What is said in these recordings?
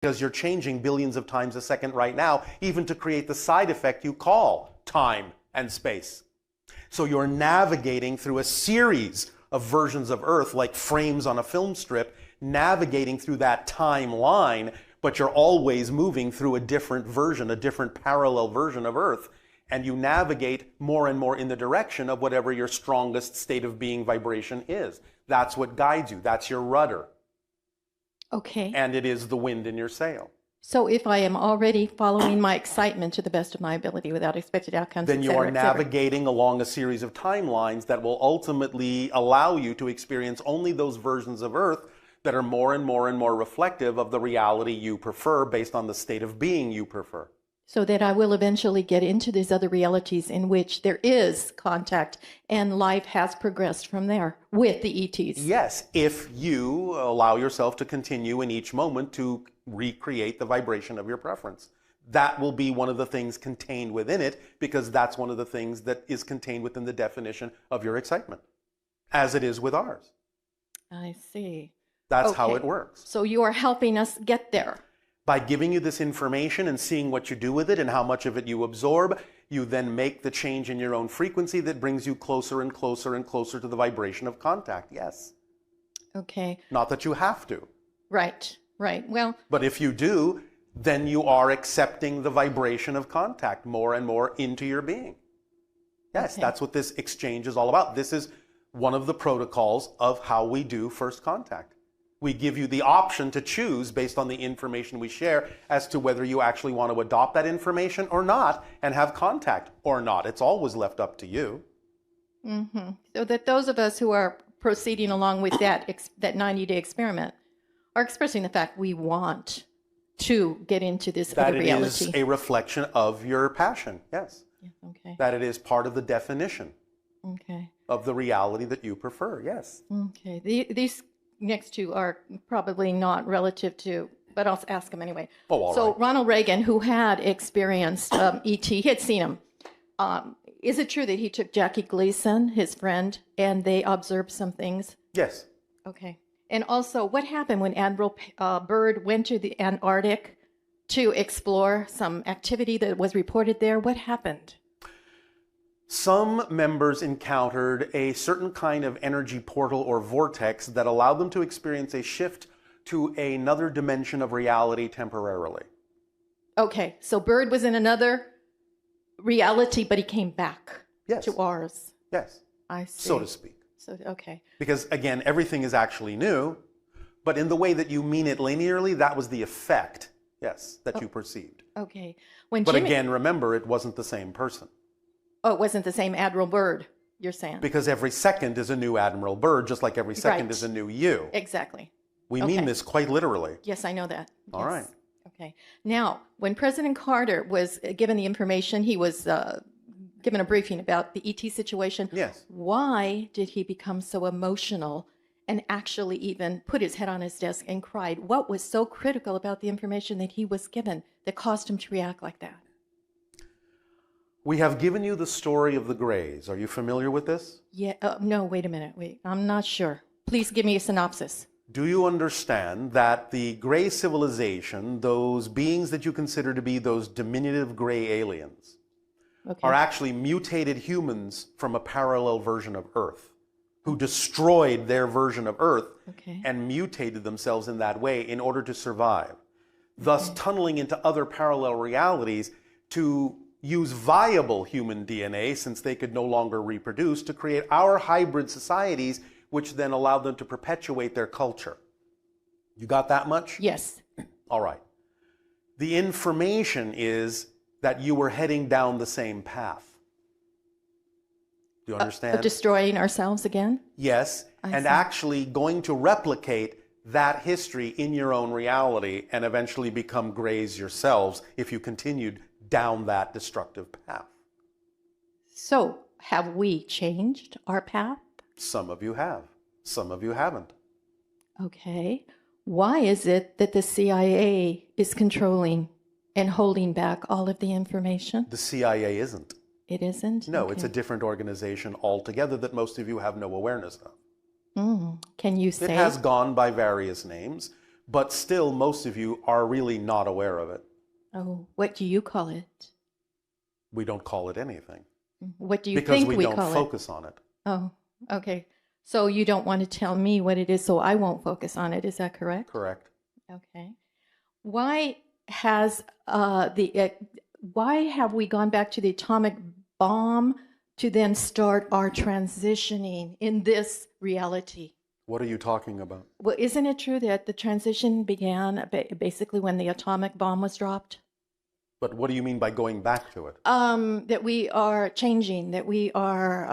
because you're changing billions of times a second right now, even to create the side effect you call time and space. So you're navigating through a series of versions of Earth, like frames on a film strip, navigating through that timeline, but you're always moving through a different version, a different parallel version of Earth. And you navigate more and more in the direction of whatever your strongest state of being vibration is. That's what guides you. That's your rudder. Okay. And it is the wind in your sail. So if I am already following my excitement to the best of my ability without expected outcomes, then you are navigating along a series of timelines that will ultimately allow you to experience only those versions of Earth that are more and more and more reflective of the reality you prefer based on the state of being you prefer. So that I will eventually get into these other realities in which there is contact and life has progressed from there with the ETs. Yes, if you allow yourself to continue in each moment to recreate the vibration of your preference. That will be one of the things contained within it, because that's one of the things that is contained within the definition of your excitement, as it is with ours. I see. That's how it works. So you are helping us get there. By giving you this information and seeing what you do with it and how much of it you absorb, you then make the change in your own frequency that brings you closer and closer and closer to the vibration of contact. Yes. Okay. Not that you have to. Right, right. Well, but if you do, then you are accepting the vibration of contact more and more into your being. Yes, that's what this exchange is all about. This is one of the protocols of how we do first contact. We give you the option to choose based on the information we share as to whether you actually want to adopt that information or not and have contact or not. It's always left up to you. Mm-hmm. So that those of us who are proceeding along with that 90-day experiment are expressing the fact we want to get into this other reality. That it is a reflection of your passion, yes. Yeah, okay. That it is part of the definition of the reality that you prefer, yes. Okay. These next two are probably not relative to, but I'll ask them anyway. Oh, all so right. Ronald Reagan, who had experienced ET, he had seen him. Is it true that he took Jackie Gleason, his friend, and they observed some things? Yes. Okay. And also, what happened when Admiral Byrd went to the Antarctic to explore some activity that was reported there? What happened? Some members encountered a certain kind of energy portal or vortex that allowed them to experience a shift to another dimension of reality temporarily. Okay, so Byrd was in another reality, but he came back to ours. Yes. I see. So to speak. So, okay. Because, again, everything is actually new, but in the way that you mean it linearly, that was the effect, yes, that you perceived. Okay. But again, remember, it wasn't the same person. Oh, it wasn't the same Admiral Byrd, you're saying? Because every second is a new Admiral Byrd, just like every second is a new you. Exactly. We mean this quite literally. Yes, I know that. All right. Okay. Now, when President Carter was given the information, he was given a briefing about the ET situation. Yes. Why did he become so emotional and actually even put his head on his desk and cried? What was so critical about the information that he was given that caused him to react like that? We have given you the story of the Greys. Are you familiar with this? Yeah. No, wait a minute. Wait. I'm not sure. Please give me a synopsis. Do you understand that the Grey civilization, those beings that you consider to be those diminutive gray aliens, are actually mutated humans from a parallel version of Earth, who destroyed their version of Earth and mutated themselves in that way in order to survive, thus tunneling into other parallel realities to use viable human DNA, since they could no longer reproduce, to create our hybrid societies, which then allowed them to perpetuate their culture. You got that much? Yes. All right. The information is that you were heading down the same path. Do you understand? Destroying ourselves again? Yes, and actually going to replicate that history in your own reality and eventually become Greys yourselves if you continued down that destructive path. So, have we changed our path? Some of you have. Some of you haven't. Okay. Why is it that the CIA is controlling and holding back all of the information? The CIA isn't. It isn't? No, it's a different organization altogether that most of you have no awareness of. Can you say? It has gone by various names, But still, most of you are really not aware of it. Oh, what do you call it? We don't call it anything. What do you because think we we don't call focus on it. Oh, okay. So you don't want to tell me what it is, so I won't focus on it. Is that correct? Correct. Okay. Why has why have we gone back to the atomic bomb to then start our transitioning in this reality? What are you talking about? Well, isn't it true that the transition began basically when the atomic bomb was dropped? But what do you mean by going back to it? That we are changing, that we are,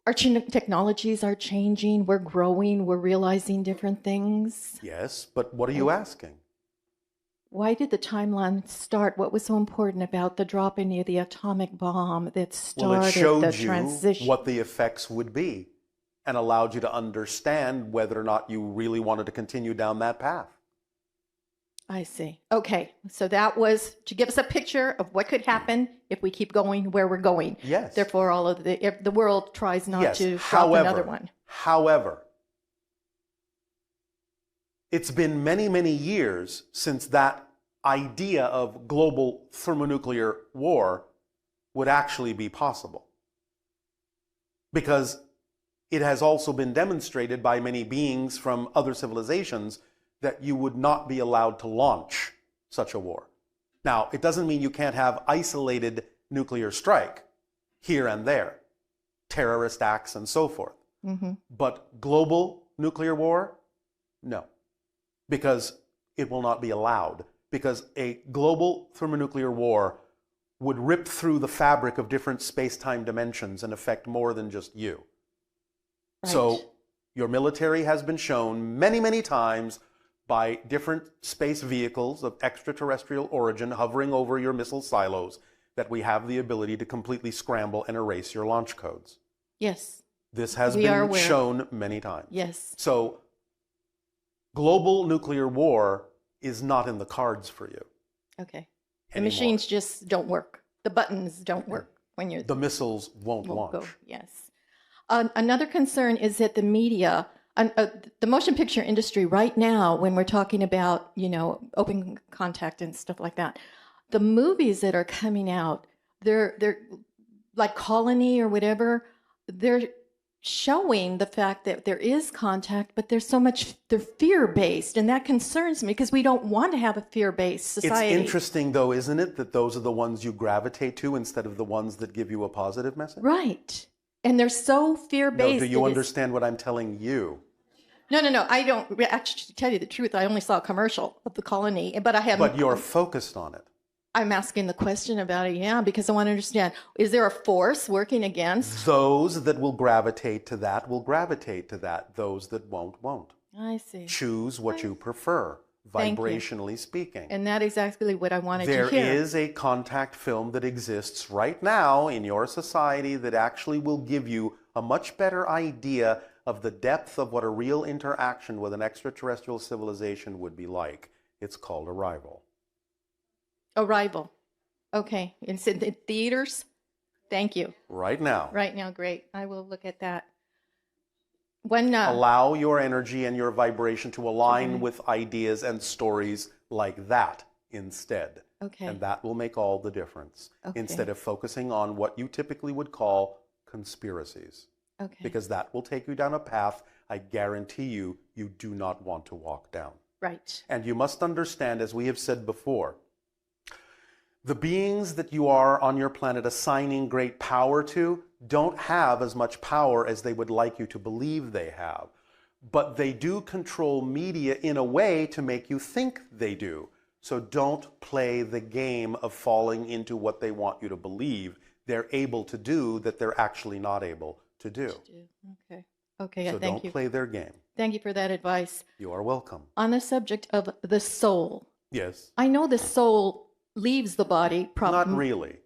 our technologies are changing, we're growing, we're realizing different things. Yes, but what are you asking? Why did the timeline start? What was so important about the dropping of the atomic bomb that started the transition? You what the effects would be and allowed you to understand whether or not you really wanted to continue down that path. I see. Okay, so that was to give us a picture of what could happen if we keep going where we're going. Yes. Therefore, all of if the world tries not to drop another one. However, it's been many, many years since that idea of global thermonuclear war would actually be possible. Because it has also been demonstrated by many beings from other civilizations that you would not be allowed to launch such a war. Now, it doesn't mean you can't have isolated nuclear strike here and there, terrorist acts and so forth. Mm-hmm. But global nuclear war, no, because it will not be allowed. Because a global thermonuclear war would rip through the fabric of different space-time dimensions and affect more than just you. Right. So your military has been shown many, many times by different space vehicles of extraterrestrial origin hovering over your missile silos that we have the ability to completely scramble and erase your launch codes. Yes. This has been shown many times. Yes. So global nuclear war is not in the cards for you. Okay. The machines just don't work. The buttons don't work when you're... The missiles won't launch. Go. Yes. Another concern is that the media... the motion picture industry right now, when we're talking about, open contact and stuff like that, the movies that are coming out, they're like Colony or whatever, they're showing the fact that there is contact, but there's so much, they're fear-based, and that concerns me because we don't want to have a fear-based society. It's interesting, though, isn't it, that those are the ones you gravitate to instead of the ones that give you a positive message? Right. And they're so fear-based. No, do you understand what I'm telling you? No. I don't. Actually, to tell you the truth, I only saw a commercial of the Colony, but I haven't. But you're focused on it. I'm asking the question about it, yeah, because I want to understand. Is there a force working against? Those that will gravitate to that will gravitate to that. Those that won't. I see. Choose what you prefer, vibrationally speaking. And that's exactly what I wanted to hear. There is a contact film that exists right now in your society that actually will give you a much better idea of the depth of what a real interaction with an extraterrestrial civilization would be like. It's called Arrival. Arrival. Okay. It's in the theaters? Thank you. Right now. Right now, great. I will look at that. Allow your energy and your vibration to align with ideas and stories like that instead. Okay. And that will make all the difference. Okay. Instead of focusing on what you typically would call conspiracies. Okay. Because that will take you down a path I guarantee you do not want to walk down. Right. And you must understand, as we have said before, the beings that you are on your planet assigning great power to don't have as much power as they would like you to believe they have. But they do control media in a way to make you think they do. So don't play the game of falling into what they want you to believe they're able to do that they're actually not able to do. Okay, so thank you. Don't play their game. Thank you for that advice. You are welcome. On the subject of the soul. Yes. I know the soul leaves the body probably. Not really.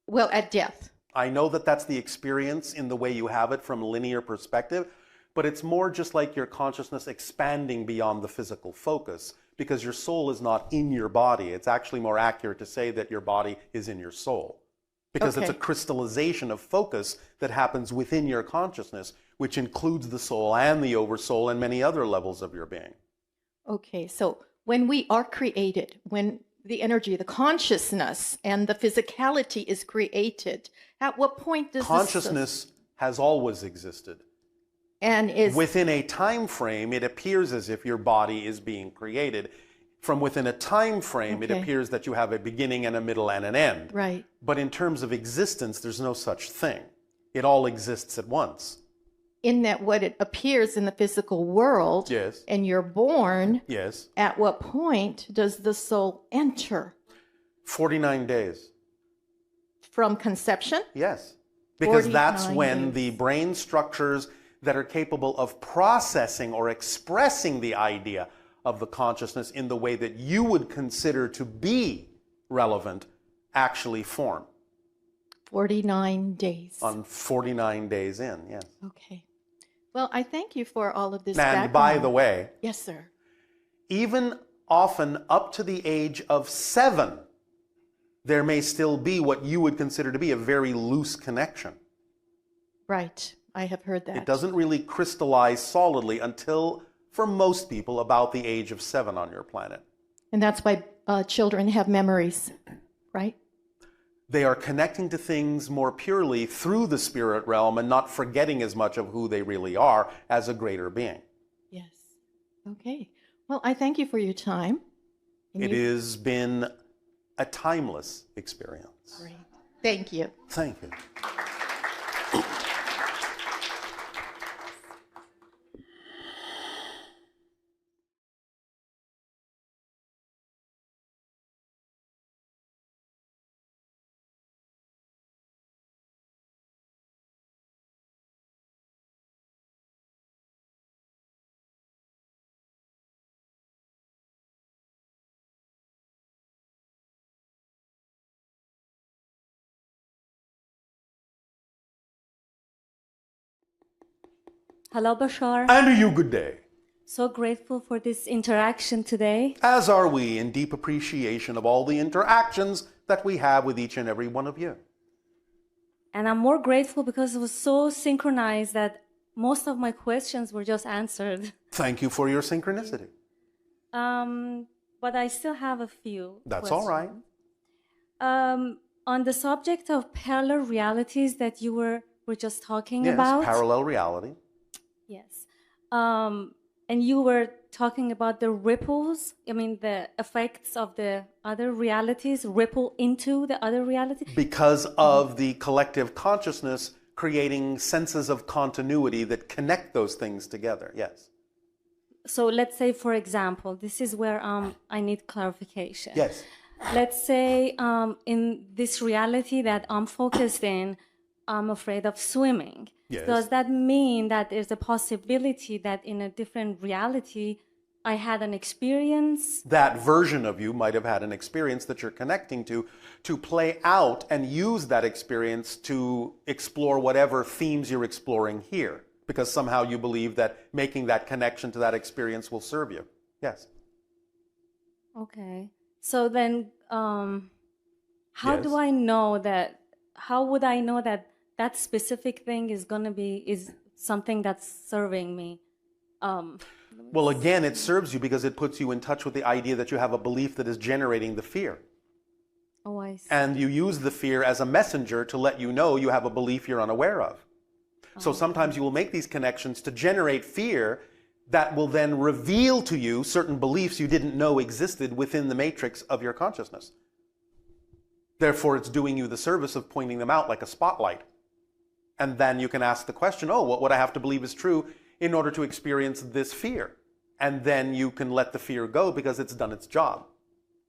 Well, at death. I know that that's the experience in the way you have it from a linear perspective, but it's more just like your consciousness expanding beyond the physical focus because your soul is not in your body. It's actually more accurate to say that your body is in your soul. Because it's a crystallization of focus that happens within your consciousness, which includes the soul and the oversoul and many other levels of your being. Okay, so when we are created, when the energy, the consciousness, and the physicality is created, at what point does consciousness has always existed? And is within a time frame, it appears as if your body is being created. From within a time frame, it appears that you have a beginning and a middle and an end. Right. But in terms of existence, there's no such thing. It all exists at once. In that what it appears in the physical world, Yes. and you're born, Yes. at what point does the soul enter? 49 days. From conception? Yes. Because that's 49 when days. the brain structures that are capable of processing or expressing the idea of the consciousness in the way that you would consider to be relevant actually form. 49 days. On 49 days in, yes. Okay. Well, I thank you for all of this And background. by the way, Yes, sir. even often up to the age of 7, there may still be what you would consider to be a very loose connection. Right. I have heard that. It doesn't really crystallize solidly until, for most people, about the age of 7 on your planet. And that's why children have memories, right? They are connecting to things more purely through the spirit realm and not forgetting as much of who they really are as a greater being. Yes. Okay. Well, I thank you for your time. It has been a timeless experience. Great. Thank you. Thank you. Hello, Bashar. And to you, good day. So grateful for this interaction today. As are we, in deep appreciation of all the interactions that we have with each and every one of you. And I'm more grateful because it was so synchronized that most of my questions were just answered. Thank you for your synchronicity. But I still have a few. That's questions. all right. On the subject of parallel realities that you were just talking Yes, about. parallel reality. Yes. And you were talking about the ripples, I mean, the effects of the other realities ripple into the other reality. Because of the collective consciousness creating senses of continuity that connect those things together, yes. So let's say, for example, this is where I need clarification. Yes. Let's say in this reality that I'm focused in, I'm afraid of swimming. Yes. Does that mean that there's a possibility that in a different reality I had an experience? That version of you might have had an experience that you're connecting to play out and use that experience to explore whatever themes you're exploring here. Because somehow you believe that making that connection to that experience will serve you. Yes. Okay. So then, how Yes. do I know that? How would I know that that specific thing is something that's serving me? Well, again, it serves you because it puts you in touch with the idea that you have a belief that is generating the fear. Oh, I see. And you use the fear as a messenger to let you know you have a belief you're unaware of. So sometimes you will make these connections to generate fear that will then reveal to you certain beliefs you didn't know existed within the matrix of your consciousness. Therefore, it's doing you the service of pointing them out like a spotlight. And then you can ask the question, oh, what would I have to believe is true in order to experience this fear? And then you can let the fear go because it's done its job.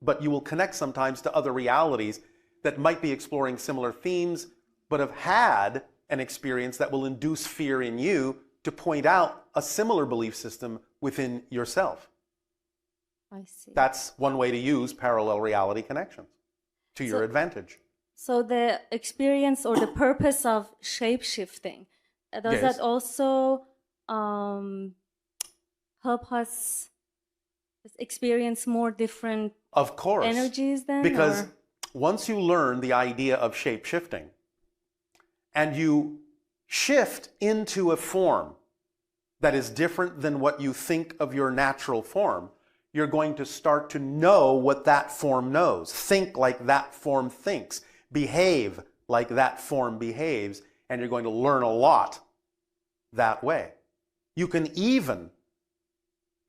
But you will connect sometimes to other realities that might be exploring similar themes, but have had an experience that will induce fear in you to point out a similar belief system within yourself. I see. That's one way to use parallel reality connections to your advantage. So the experience or the purpose of shape-shifting, does Yes. that also help us experience more different Of course. energies then? Because or? once you learn the idea of shape-shifting and you shift into a form that is different than what you think of your natural form, you're going to start to know what that form knows, think like that form thinks, behave like that form behaves, and you're going to learn a lot that way. You can even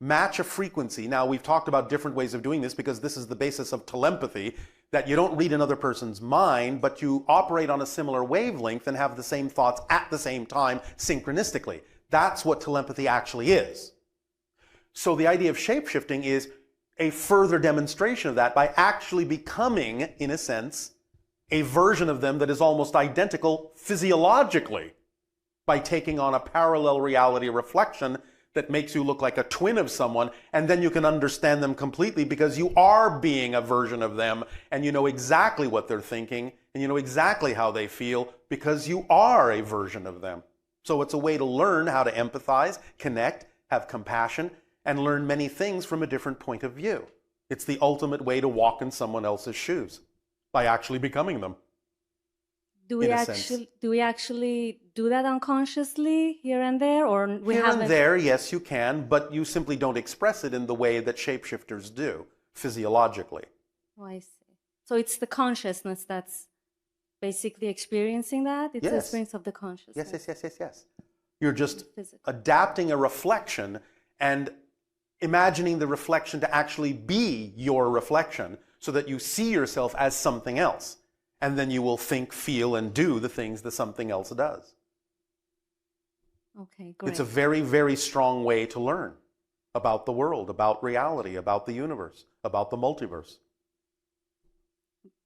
match a frequency. Now, we've talked about different ways of doing this because this is the basis of telepathy, that you don't read another person's mind, but you operate on a similar wavelength and have the same thoughts at the same time synchronistically. That's what telepathy actually is. So the idea of shape-shifting is a further demonstration of that by actually becoming, in a sense, a version of them that is almost identical physiologically by taking on a parallel reality reflection that makes you look like a twin of someone, and then you can understand them completely because you are being a version of them, and you know exactly what they're thinking, and you know exactly how they feel because you are a version of them. So it's a way to learn how to empathize, connect, have compassion, and learn many things from a different point of view. It's the ultimate way to walk in someone else's shoes by actually becoming them. Do we actually do that unconsciously here and there, or we here haven't? And there, yes, you can, but you simply don't express it in the way that shapeshifters do, physiologically. Oh, I see. So it's the consciousness that's basically experiencing that? It's the experience of the consciousness. Yes. You're just adapting a reflection and imagining the reflection to actually be your reflection so that you see yourself as something else. And then you will think, feel, and do the things that something else does. Okay, great. It's a very, very strong way to learn about the world, about reality, about the universe, about the multiverse.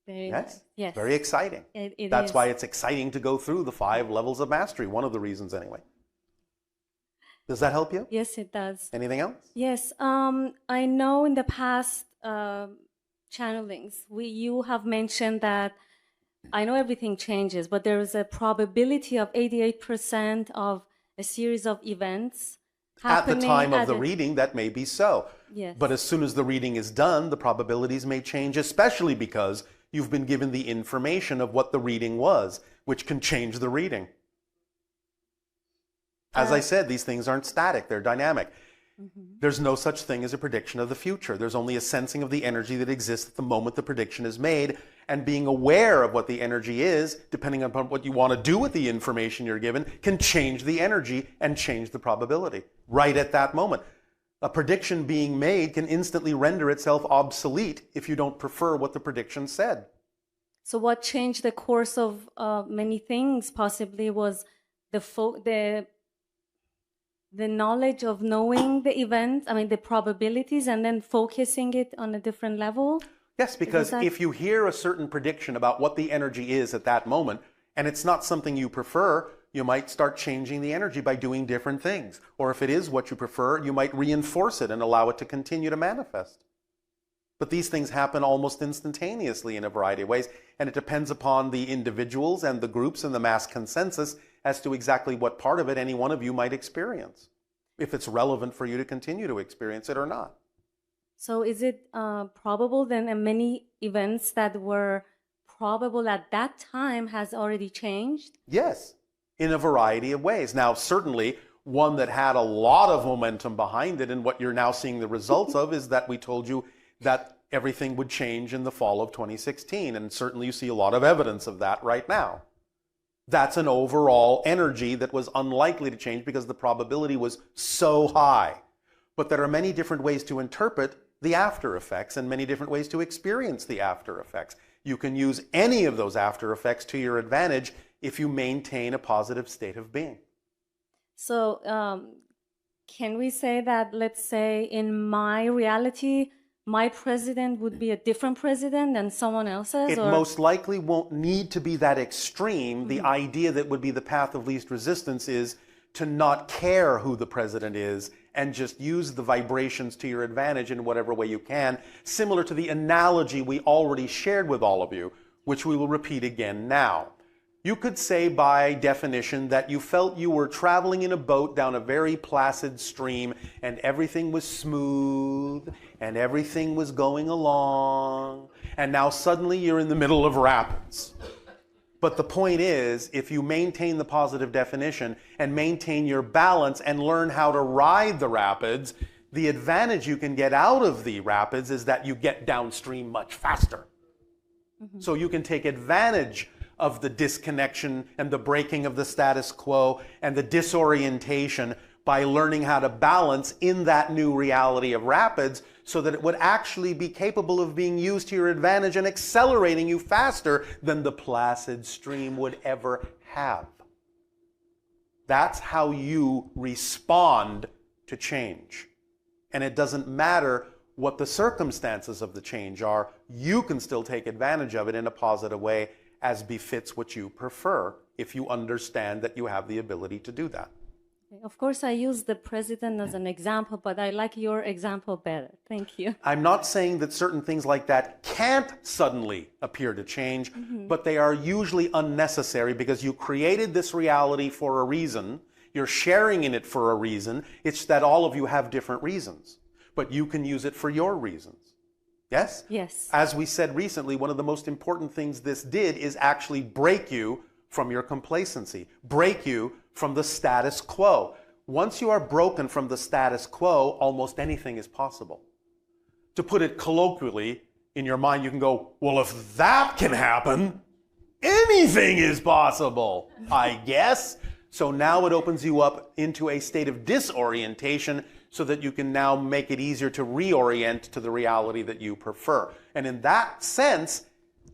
Very nice. Yes. Very exciting. That's why it's exciting to go through the 5 levels of mastery. One of the reasons, anyway. Does that help you? Yes, it does. Anything else? Yes. I know in the past channelings, you have mentioned that I know everything changes, but there is a probability of 88% of a series of events happening. At the time of the reading, that may be so. Yes. But as soon as the reading is done, the probabilities may change, especially because you've been given the information of what the reading was, which can change the reading. As I said, these things aren't static, they're dynamic. Mm-hmm. There's no such thing as a prediction of the future. There's only a sensing of the energy that exists at the moment the prediction is made, and being aware of what the energy is, depending upon what you want to do with the information you're given, can change the energy and change the probability right at that moment. A prediction being made can instantly render itself obsolete if you don't prefer what the prediction said. So what changed the course of many things possibly was the knowledge of knowing the event, the probabilities, and then focusing it on a different level? Yes, because if you hear a certain prediction about what the energy is at that moment, and it's not something you prefer, you might start changing the energy by doing different things. Or if it is what you prefer, you might reinforce it and allow it to continue to manifest. But these things happen almost instantaneously in a variety of ways, and it depends upon the individuals and the groups and the mass consensus as to exactly what part of it any one of you might experience, if it's relevant for you to continue to experience it or not. So is it probable then that many events that were probable at that time has already changed? Yes, in a variety of ways. Now, certainly, one that had a lot of momentum behind it, and what you're now seeing the results of, is that we told you that everything would change in the fall of 2016, and certainly you see a lot of evidence of that right now. That's an overall energy that was unlikely to change because the probability was so high. But there are many different ways to interpret the after effects and many different ways to experience the after effects. You can use any of those after effects to your advantage if you maintain a positive state of being. So can we say that, let's say, in my reality, my president would be a different president than someone else's? It most likely won't need to be that extreme. Mm-hmm. The idea that would be the path of least resistance is to not care who the president is and just use the vibrations to your advantage in whatever way you can, similar to the analogy we already shared with all of you, which we will repeat again now. You could say by definition that you felt you were traveling in a boat down a very placid stream and everything was smooth and everything was going along, and now suddenly you're in the middle of rapids. But the point is, if you maintain the positive definition and maintain your balance and learn how to ride the rapids, the advantage you can get out of the rapids is that you get downstream much faster. So you can take advantage of the disconnection and the breaking of the status quo and the disorientation by learning how to balance in that new reality of rapids so that it would actually be capable of being used to your advantage and accelerating you faster than the placid stream would ever have. That's how you respond to change. And it doesn't matter what the circumstances of the change are, you can still take advantage of it in a positive way as befits what you prefer if you understand that you have the ability to do that. Of course, I use the president as an example, but I like your example better. Thank you. I'm not saying that certain things like that can't suddenly appear to change, but they are usually unnecessary because you created this reality for a reason. You're sharing in it for a reason. It's that all of you have different reasons, but you can use it for your reasons. Yes? Yes. As we said recently, one of the most important things this did is actually break you from your complacency, break you from the status quo. Once you are broken from the status quo, almost anything is possible. To put it colloquially, in your mind you can go, well, if that can happen, anything is possible, I guess. So now it opens you up into a state of disorientation so that you can now make it easier to reorient to the reality that you prefer. And in that sense,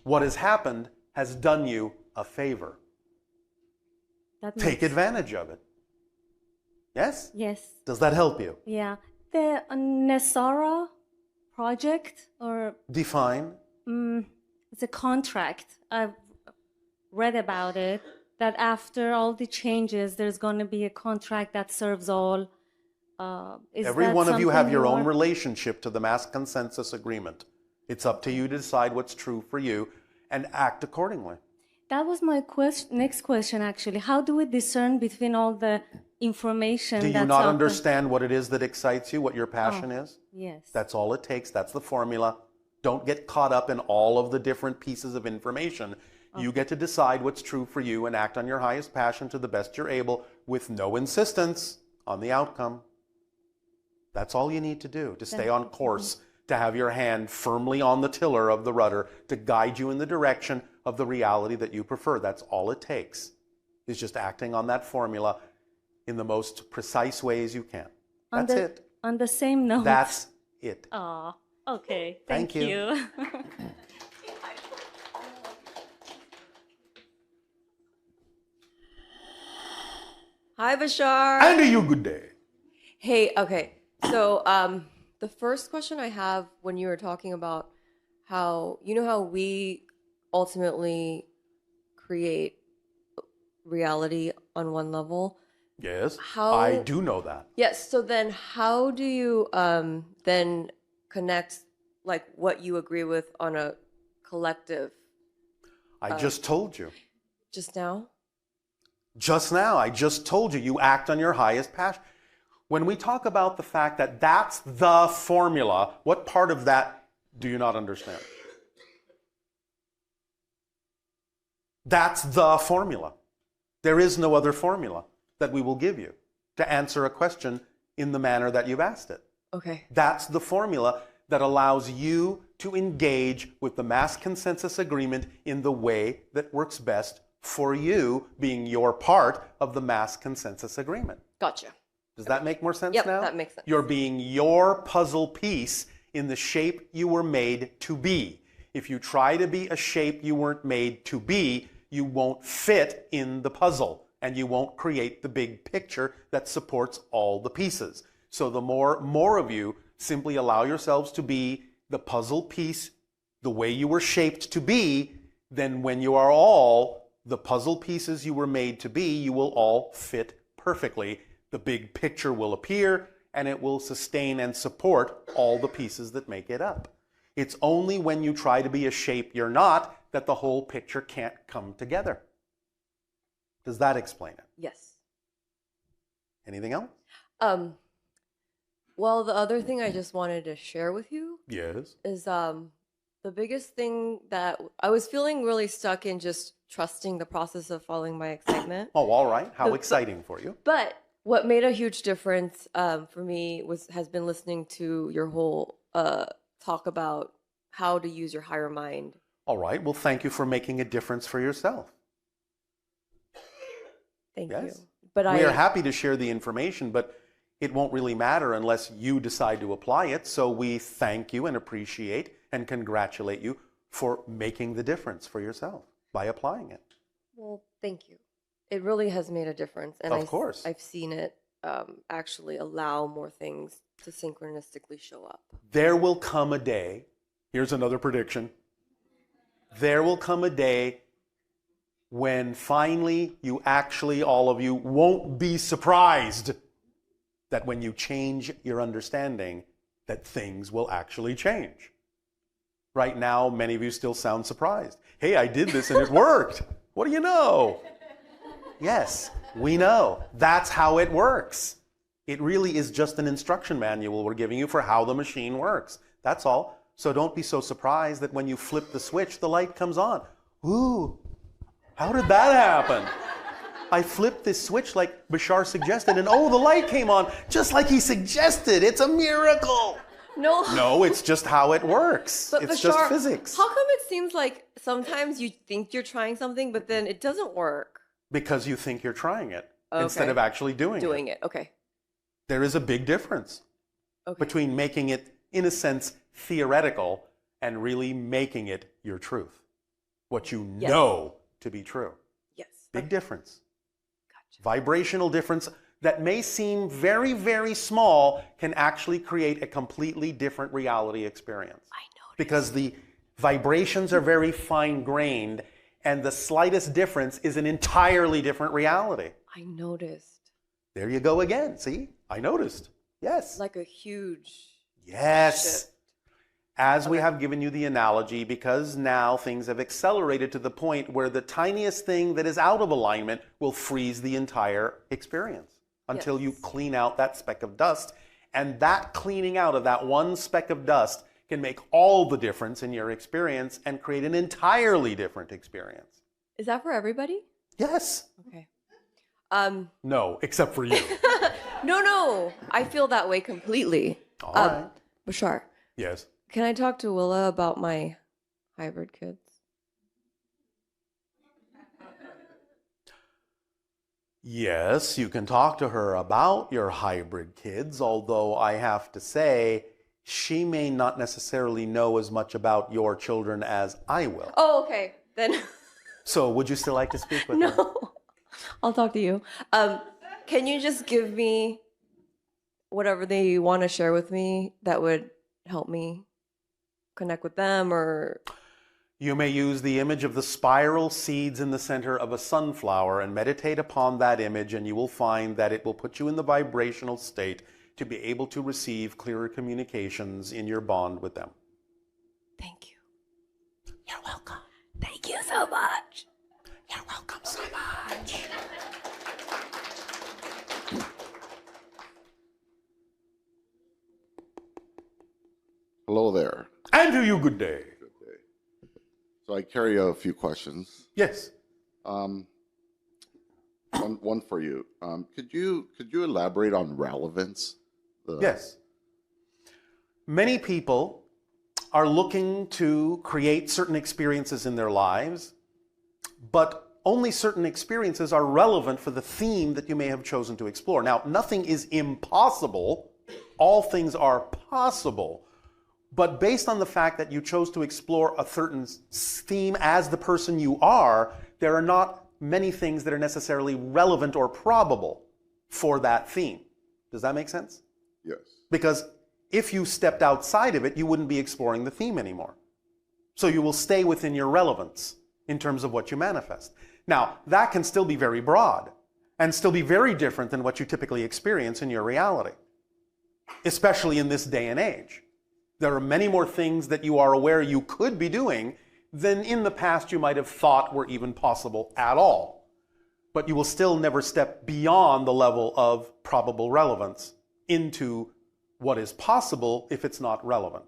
what has happened has done you a favor. Take advantage of it. Yes? Yes. Does that help you? Yeah. The Nesara project or... Define. It's a contract. I've read about it, that after all the changes, there's going to be a contract that serves all. Every one of you have your own relationship to the mass consensus agreement. It's up to you to decide what's true for you and act accordingly. That was my next question, actually. How do we discern between all the information that's Do you not understand what it is that excites you, what your passion is? Yes. That's all it takes. That's the formula. Don't get caught up in all of the different pieces of information. You get to decide what's true for you and act on your highest passion to the best you're able with no insistence on the outcome. That's all you need to do to stay on course, to have your hand firmly on the tiller of the rudder, to guide you in the direction of the reality that you prefer. That's all it takes, is just acting on that formula in the most precise ways you can. That's it. On the same note. That's it. Oh, okay. Thank you. Hi, Bashar. And you good day. Hey, okay. So the first question I have when you were talking about how, you know how we ultimately create reality on one level? Yes, I do know that. Yes, so then how do you then connect like what you agree with on a collective? I just told you. Just now? Just now, I just told you, you act on your highest passion. When we talk about the fact that that's the formula, what part of that do you not understand? That's the formula. There is no other formula that we will give you to answer a question in the manner that you've asked it. Okay. That's the formula that allows you to engage with the mass consensus agreement in the way that works best for you, being your part of the mass consensus agreement. Gotcha. Does that make more sense Yep, now? that makes sense. You're being your puzzle piece in the shape you were made to be. If you try to be a shape you weren't made to be, you won't fit in the puzzle and you won't create the big picture that supports all the pieces. So the more of you simply allow yourselves to be the puzzle piece the way you were shaped to be, then when you are all the puzzle pieces you were made to be, you will all fit perfectly. The big picture will appear and it will sustain and support all the pieces that make it up. It's only when you try to be a shape you're not that the whole picture can't come together. Does that explain it? Yes. Anything else? Well, the other thing I just wanted to share with you Yes. is The biggest thing that I was feeling really stuck in just trusting the process of following my excitement. Oh, all right. How exciting for you. But what made a huge difference for me has been listening to your whole talk about how to use your higher mind. All right. Well, thank you for making a difference for yourself. Thank Yes. you. But We are happy to share the information, but it won't really matter unless you decide to apply it. So we thank you and appreciate and congratulate you for making the difference for yourself by applying it. Well, thank you. It really has made a difference. And Of course. I've seen it actually allow more things to synchronistically show up. There will come a day, here's another prediction. There will come a day when finally you actually, all of you, won't be surprised that when you change your understanding, that things will actually change. Right now, many of you still sound surprised. Hey, I did this and it worked. What do you know? Yes, we know. That's how it works. It really is just an instruction manual we're giving you for how the machine works. That's all. So don't be so surprised that when you flip the switch, the light comes on. Ooh, how did that happen? I flipped this switch like Bashar suggested, and oh, the light came on just like he suggested. It's a miracle. No, it's just how it works. But It's Bashar, just physics. How come it seems like sometimes you think you're trying something, but then it doesn't work? Because you think you're trying it instead Okay. of actually doing it. Okay. There is a big difference between making it, in a sense, theoretical and really making it your truth. What you know to be true. Yes. Big difference. Gotcha. Vibrational difference that may seem very, very small can actually create a completely different reality experience. I know. Because the vibrations are very fine-grained and the slightest difference is an entirely different reality. I noticed. There you go again. See? I noticed. Yes. Like a huge Yes. shift. As we have given you the analogy, because now things have accelerated to the point where the tiniest thing that is out of alignment will freeze the entire experience until you clean out that speck of dust. And that cleaning out of that one speck of dust can make all the difference in your experience and create an entirely different experience. Is that for everybody? Yes. Okay. No, except for you. No. I feel that way completely. All right. Bashar, Yes. can I talk to Willa about my hybrid kids? Yes, you can talk to her about your hybrid kids, although I have to say, she may not necessarily know as much about your children as I will. Oh, okay. Then So would you still like to speak with her? no. I'll talk to you. Can you just give me whatever they want to share with me that would help me connect with them? Or You may use the image of the spiral seeds in the center of a sunflower and meditate upon that image, and you will find that it will put you in the vibrational state to be able to receive clearer communications in your bond with them. thank you. You're welcome. Thank you so much. You're welcome so much. Hello there. And to you, good day. Good day. So I carry a few questions. Yes. One for you. Could you elaborate on relevance? Yes. Many people are looking to create certain experiences in their lives, but only certain experiences are relevant for the theme that you may have chosen to explore. Now, nothing is impossible. All things are possible. But based on the fact that you chose to explore a certain theme as the person you are, there are not many things that are necessarily relevant or probable for that theme. Does that make sense? Yes. Because if you stepped outside of it, you wouldn't be exploring the theme anymore. So you will stay within your relevance in terms of what you manifest. Now, that can still be very broad and still be very different than what you typically experience in your reality, especially in this day and age. There are many more things that you are aware you could be doing than in the past you might have thought were even possible at all. But you will still never step beyond the level of probable relevance into what is possible if it's not relevant.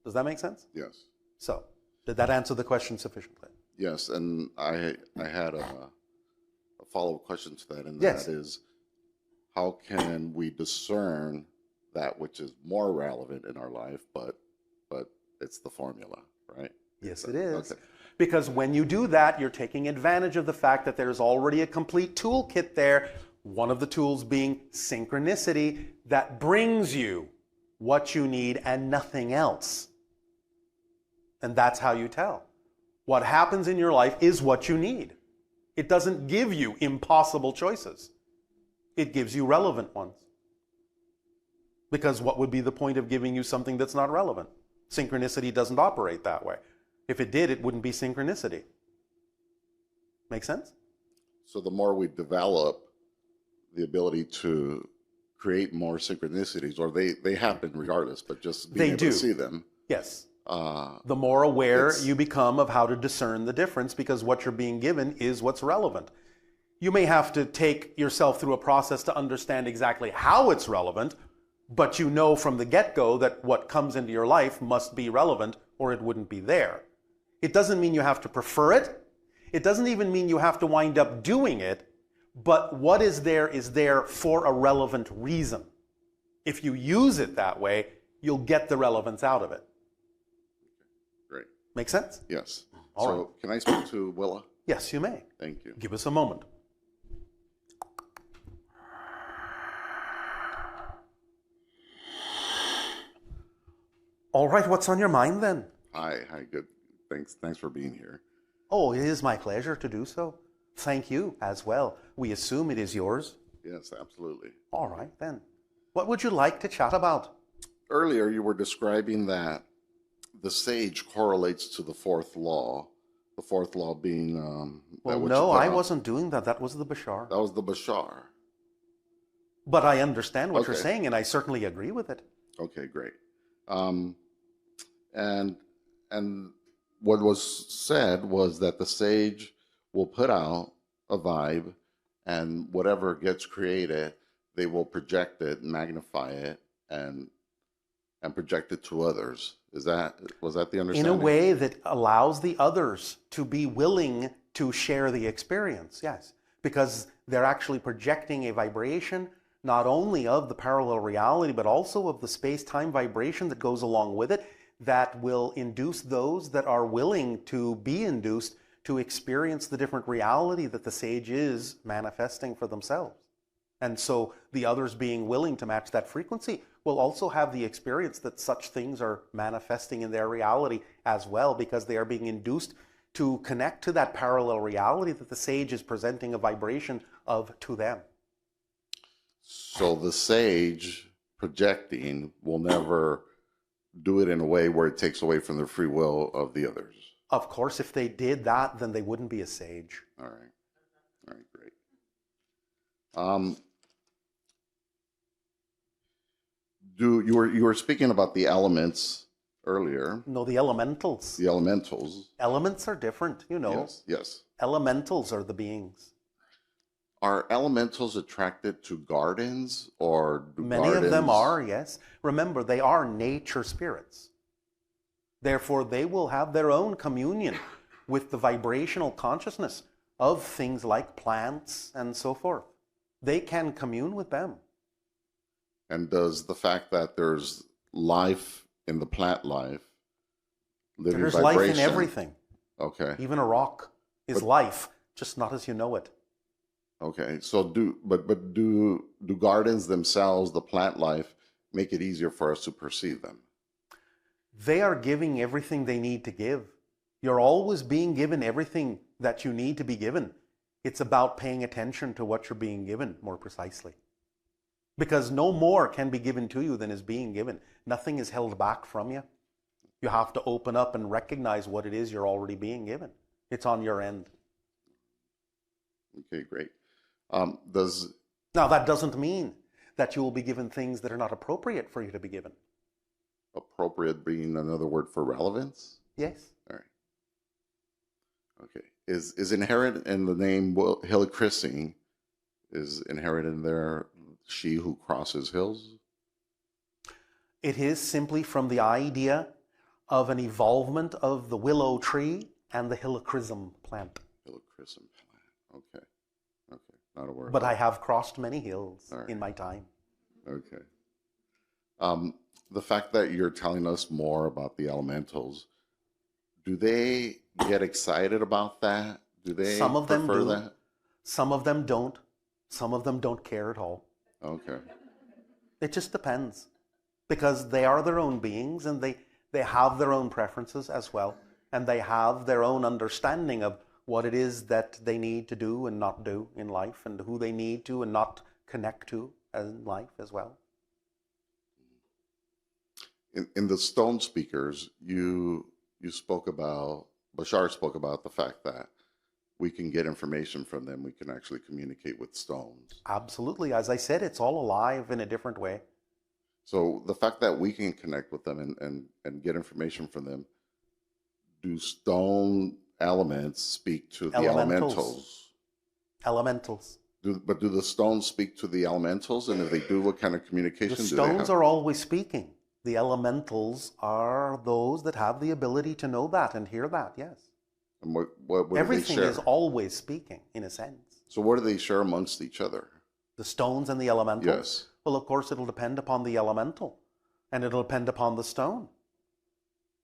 Does that make sense? Yes. So, did that answer the question sufficiently? Yes, and I had a follow-up question to that, and Yes. that is, how can we discern that which is more relevant in our life, but it's the formula, right? Yes, it is. Okay. Because when you do that, you're taking advantage of the fact that there's already a complete toolkit there, one of the tools being synchronicity, that brings you what you need and nothing else. And that's how you tell. What happens in your life is what you need. It doesn't give you impossible choices. It gives you relevant ones. Because what would be the point of giving you something that's not relevant? Synchronicity doesn't operate that way. If it did, it wouldn't be synchronicity. Make sense? So the more we develop the ability to create more synchronicities, or they happen regardless, but just being able to see them. Yes. The more aware you become of how to discern the difference, because what you're being given is what's relevant. You may have to take yourself through a process to understand exactly how it's relevant, but you know from the get-go that what comes into your life must be relevant or it wouldn't be there. It doesn't mean you have to prefer it. It doesn't even mean you have to wind up doing it, but what is there for a relevant reason. If you use it that way, you'll get the relevance out of it. Great. Make sense? Yes. All So right. can I speak to Willa? Yes, you may. Thank you. Give us a moment. All right, what's on your mind then? Hi, good. Thanks for being here. Oh, it is my pleasure to do so. Thank you as well. We assume it is yours. Yes, absolutely. All right then. What would you like to chat about? Earlier, you were describing that the sage correlates to the fourth law. The fourth law being Well, no, I wasn't doing that. That was the Bashar. That was the Bashar. But I understand what you're Okay. saying, and I certainly agree with it. Okay, great. And what was said was that the sage will put out a vibe, and whatever gets created, they will project it, magnify it, and project it to others. Was that the understanding? In a way that allows the others to be willing to share the experience, yes. Because they're actually projecting a vibration, not only of the parallel reality, but also of the space-time vibration that goes along with it, that will induce those that are willing to be induced to experience the different reality that the sage is manifesting for themselves. And so the others being willing to match that frequency will also have the experience that such things are manifesting in their reality as well, because they are being induced to connect to that parallel reality that the sage is presenting a vibration of to them. So the sage projecting will never do it in a way where it takes away from the free will of the others. Of course, if they did that, then they wouldn't be a sage. All right, great. You were speaking about the elements earlier? No, the elementals. The elementals. Elements are different, you know. Yes. Elementals are the beings. Are elementals attracted to gardens, or do Many of them are, yes. Remember, they are nature spirits. Therefore, they will have their own communion with the vibrational consciousness of things like plants and so forth. They can commune with them. And does the fact that there's life in the plant life, living There's vibration, life in everything. Okay. Even a rock is life, just not as you know it. Okay. So do gardens themselves, the plant life, make it easier for us to perceive them? They are giving everything they need to give. You're always being given everything that you need to be given. It's about paying attention to what you're being given more precisely. Because no more can be given to you than is being given. Nothing is held back from you. You have to open up and recognize what it is you're already being given. It's on your end. Okay, great. Now, that doesn't mean that you will be given things that are not appropriate for you to be given. Appropriate being another word for relevance? Yes. All right. Okay. Is inherent in the name hill crossing, is inherent in there she who crosses hills? It is simply from the idea of an evolvement of the willow tree and the helichrysum plant. Helichrysum plant. Okay. Okay. Not aware. But I have crossed many hills Right. in my time. Okay. The fact that you're telling us more about the elementals, do they get excited about that? Do they Some of them prefer do. that? Some of them don't. Some of them don't care at all. Okay. It just depends. Because they are their own beings and they have their own preferences as well. And they have their own understanding of what it is that they need to do and not do in life, and who they need to and not connect to in life as well. In the stone speakers, you spoke about, Bashar spoke about the fact that we can get information from them. We can actually communicate with stones. Absolutely. As I said, it's all alive in a different way. So the fact that we can connect with them and get information from them, do stone elements speak to the elementals? Elementals. But do the stones speak to the elementals? And if they do, what kind of communication The do they have? stones are always speaking. The elementals are those that have the ability to know that and hear that, yes. And what do they Everything share? is always speaking, in a sense. So what do they share amongst each other? The stones and the elementals? Yes. Well, of course, it'll depend upon the elemental, and it'll depend upon the stone.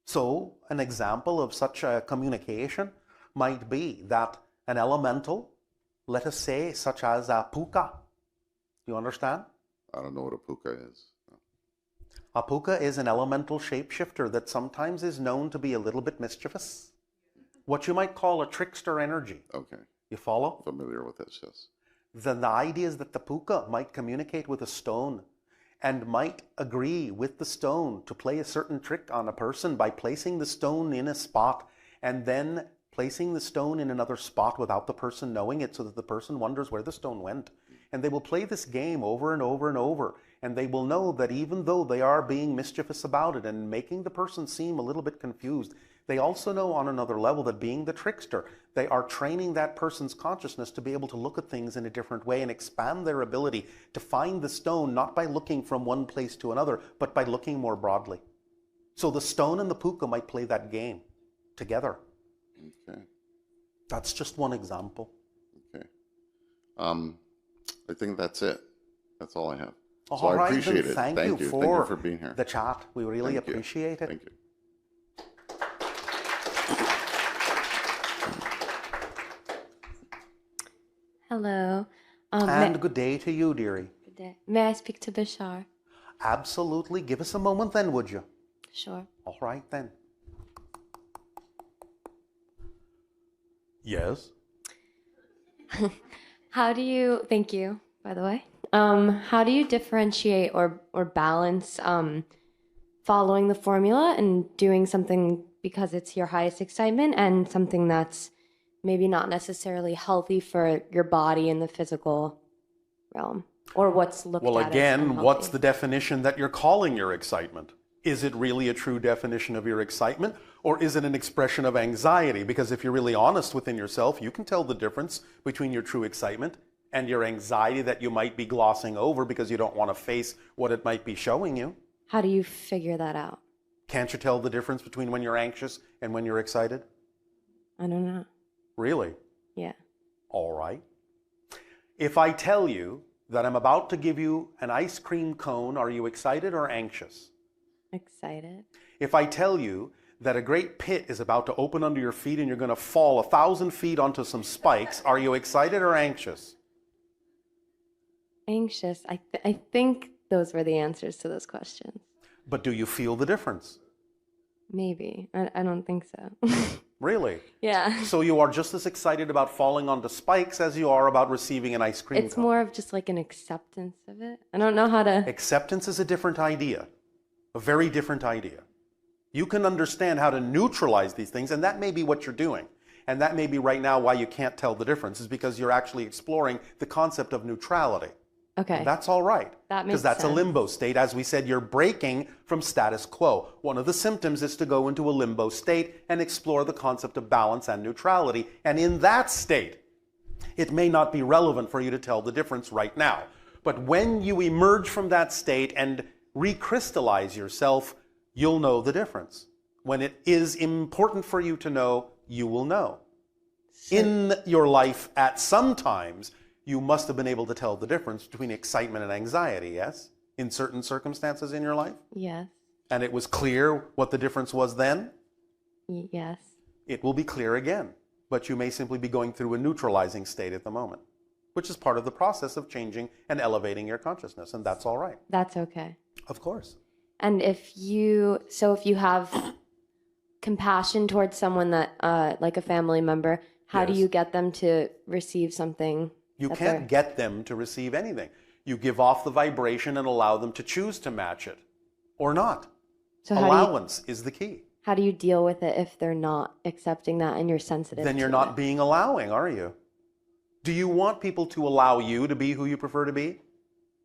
So, an example of such a communication might be that an elemental, let us say, such as a puka. You understand? I don't know what a puka is. A puka is an elemental shapeshifter that sometimes is known to be a little bit mischievous. What you might call a trickster energy. Okay. You follow? Familiar with this, yes. Then the idea is that the puka might communicate with a stone and might agree with the stone to play a certain trick on a person by placing the stone in a spot and then placing the stone in another spot without the person knowing it, so that the person wonders where the stone went. And they will play this game over and over and over. And they will know that even though they are being mischievous about it and making the person seem a little bit confused, they also know on another level that being the trickster, they are training that person's consciousness to be able to look at things in a different way and expand their ability to find the stone, not by looking from one place to another, but by looking more broadly. So the stone and the puka might play that game together. Okay. That's just one example. Okay. I think that's it. That's all I have. So All I right, appreciate then it. thank you Thank you for being here. the chat. We really Thank you. appreciate it. Thank you. Hello. And good day to you, dearie. Good day. May I speak to Bashar? Absolutely. Give us a moment then, would you? Sure. All right then. Yes. Thank you, by the way. How do you differentiate or balance following the formula and doing something because it's your highest excitement and something that's maybe not necessarily healthy for your body in the physical realm, or what's looked Well, at again, as unhealthy? what's the definition that you're calling your excitement? Is it really a true definition of your excitement, or is it an expression of anxiety? Because if you're really honest within yourself, you can tell the difference between your true excitement and your anxiety that you might be glossing over because you don't want to face what it might be showing you. How do you figure that out? Can't you tell the difference between when you're anxious and when you're excited? I don't know. Really? Yeah. All right. If I tell you that I'm about to give you an ice cream cone, are you excited or anxious? Excited. If I tell you that a great pit is about to open under your feet and you're going to fall 1,000 feet onto some spikes, are you excited or anxious? Anxious. I think those were the answers to those questions. But do you feel the difference? Maybe. I don't think so. Really? Yeah. So you are just as excited about falling onto spikes as you are about receiving an ice cream It's cone. more of just like an acceptance of it. I don't know how to... Acceptance is a different idea, a very different idea. You can understand how to neutralize these things, and that may be what you're doing. And that may be right now why you can't tell the difference, is because you're actually exploring the concept of neutrality. Okay. And that's all right. That makes Because that's a sense. limbo state. As we said, you're breaking from status quo. One of the symptoms is to go into a limbo state and explore the concept of balance and neutrality. And in that state, it may not be relevant for you to tell the difference right now. But when you emerge from that state and recrystallize yourself, you'll know the difference. When it is important for you to know, you will know. In your life, at some times, you must have been able to tell the difference between excitement and anxiety, yes? In certain circumstances in your life? Yes. And it was clear what the difference was then? Yes. It will be clear again. But you may simply be going through a neutralizing state at the moment, which is part of the process of changing and elevating your consciousness, and that's all right. That's okay. Of course. And if you have compassion towards someone that, like a family member, how do Yes. you get them to receive something? You that can't get them to receive anything. You give off the vibration and allow them to choose to match it or not. So Allowance is the key. how do you deal with it if they're not accepting that and you're sensitive Then you're to not it? being allowing, are you? Do you want people to allow you to be who you prefer to be?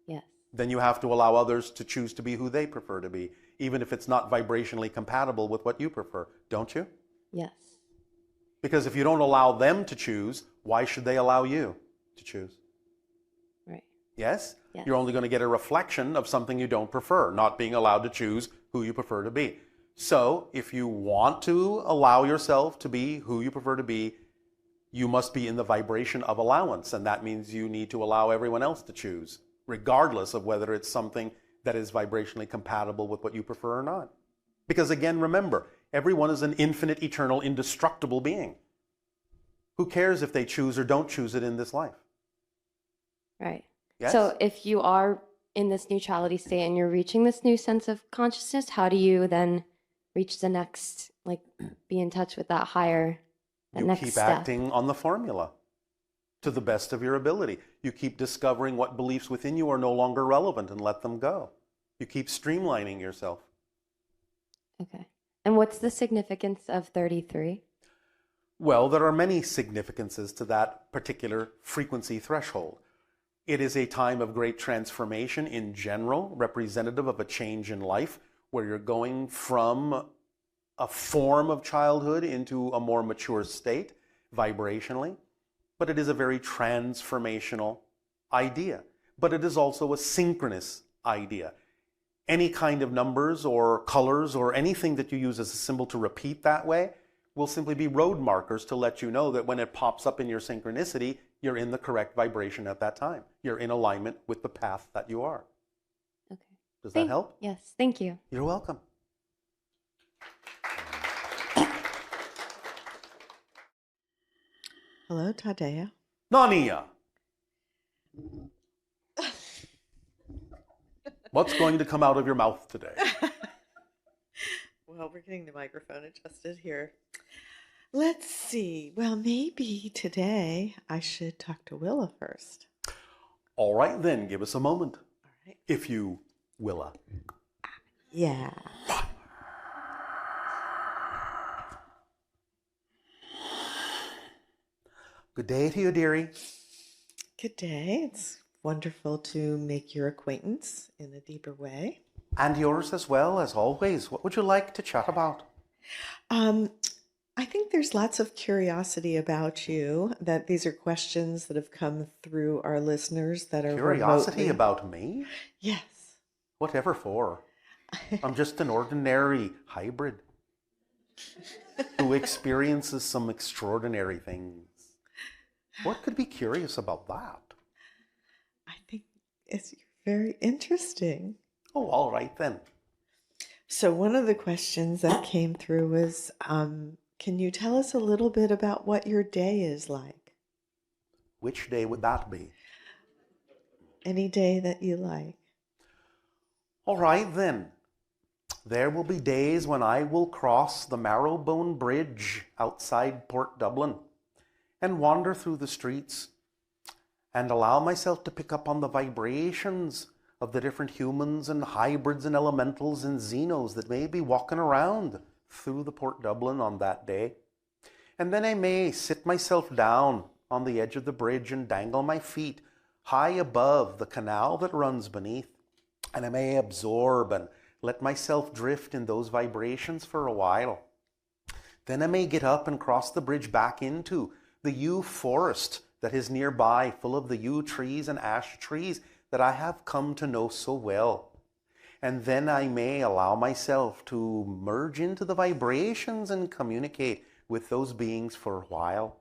Yes. Then you have to allow others to choose to be who they prefer to be, even if it's not vibrationally compatible with what you prefer, don't you? Yes. Because if you don't allow them to choose, why should they allow you to choose? Right. Yes? Yes. You're only going to get a reflection of something you don't prefer, not being allowed to choose who you prefer to be. So, if you want to allow yourself to be who you prefer to be, you must be in the vibration of allowance, and that means you need to allow everyone else to choose, regardless of whether it's something that is vibrationally compatible with what you prefer or not. Because again, remember, everyone is an infinite, eternal, indestructible being. Who cares if they choose or don't choose it in this life? Right. Yes? So if you are in this neutrality state and you're reaching this new sense of consciousness, how do you then reach the next, like, be in touch with that higher, that You next keep step? acting on the formula to the best of your ability. You keep discovering what beliefs within you are no longer relevant and let them go. You keep streamlining yourself. Okay. And what's the significance of 33? Well, there are many significances to that particular frequency threshold. It is a time of great transformation in general, representative of a change in life, where you're going from a form of childhood into a more mature state, vibrationally. But it is a very transformational idea. But it is also a synchronous idea. Any kind of numbers or colors or anything that you use as a symbol to repeat that way will simply be road markers to let you know that when it pops up in your synchronicity, you're in the correct vibration at that time. You're in alignment with the path that you are. Okay. Does that help? Yes. Thank you. You're welcome. Hello, Tadea. Nania. What's going to come out of your mouth today? Well, we're getting the microphone adjusted here. Let's see. Well, maybe today I should talk to Willa first. All right, then, give us a moment, All right. if you willa. Yeah. Good day to you, dearie. Good day. It's wonderful to make your acquaintance in a deeper way. And yours as well, as always. What would you like to chat about? I think there's lots of curiosity about you, that these are questions that have come through our listeners that are Curiosity remotely... about me? Yes. Whatever for. I'm just an ordinary hybrid who experiences some extraordinary things. What could be curious about that? I think it's very interesting. Oh, all right then. So one of the questions that came through was, can you tell us a little bit about what your day is like? Which day would that be? Any day that you like. All right then. There will be days when I will cross the Marrowbone Bridge outside Port Dublin and wander through the streets and allow myself to pick up on the vibrations of the different humans and hybrids and elementals and xenos that may be walking around through the Port Dublin on that day. And then I may sit myself down on the edge of the bridge and dangle my feet high above the canal that runs beneath. And I may absorb and let myself drift in those vibrations for a while. Then I may get up and cross the bridge back into the yew forest that is nearby, full of the yew trees and ash trees that I have come to know so well. And then I may allow myself to merge into the vibrations and communicate with those beings for a while.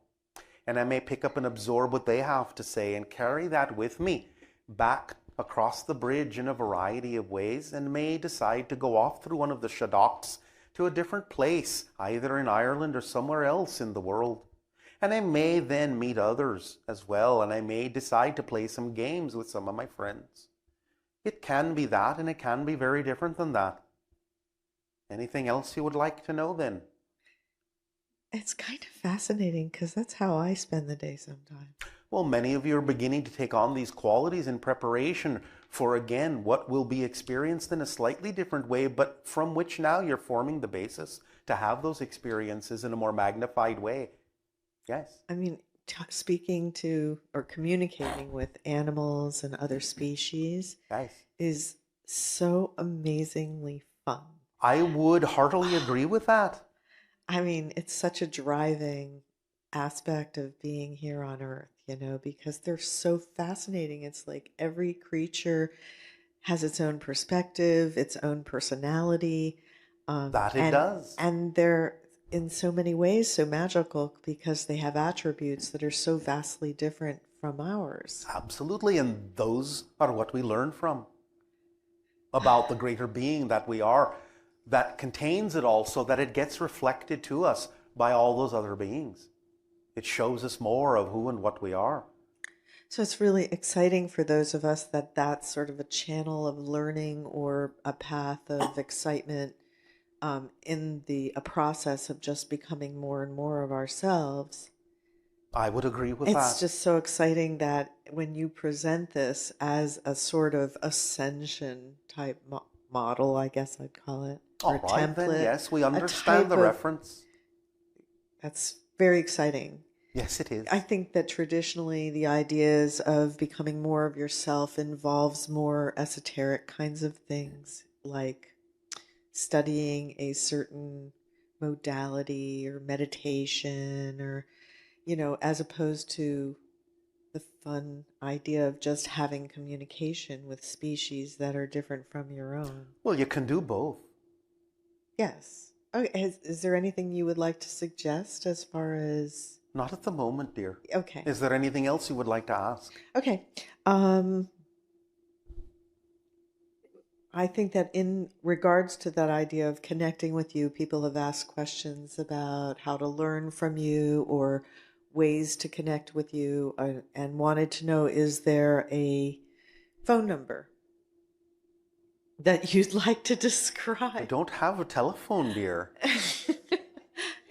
And I may pick up and absorb what they have to say and carry that with me back across the bridge in a variety of ways, and may decide to go off through one of the shaddocks to a different place, either in Ireland or somewhere else in the world. And I may then meet others as well, and I may decide to play some games with some of my friends. It can be that, and it can be very different than that. Anything else you would like to know then? It's kind of fascinating because that's how I spend the day sometimes. Well, many of you are beginning to take on these qualities in preparation for, again, what will be experienced in a slightly different way, but from which now you're forming the basis to have those experiences in a more magnified way. Yes. I mean, speaking to or communicating with animals and other species Yes. is so amazingly fun. I would heartily agree with that. I mean, it's such a driving aspect of being here on Earth, because they're so fascinating. It's like every creature has its own perspective, its own personality. That it does. And they're in so many ways so magical because they have attributes that are so vastly different from ours. Absolutely, and those are what we learn from about the greater being that we are, that contains it all, so that it gets reflected to us by all those other beings. It shows us more of who and what we are. So it's really exciting for those of us that that's sort of a channel of learning or a path of excitement in a process of just becoming more and more of ourselves. I would agree with that. It's just so exciting that when you present this as a sort of ascension type model, I guess I'd call it, or All right, template. then, yes, we understand the reference. That's very exciting. Yes, it is. I think that traditionally the ideas of becoming more of yourself involves more esoteric kinds of things, like studying a certain modality or meditation, or, as opposed to the fun idea of just having communication with species that are different from your own. Well, you can do both. Yes. Okay. Is there anything you would like to suggest as far as... Not at the moment, dear. Okay. Is there anything else you would like to ask? Okay. I think that in regards to that idea of connecting with you, people have asked questions about how to learn from you or ways to connect with you, and wanted to know, is there a phone number that you'd like to describe? I don't have a telephone, dear.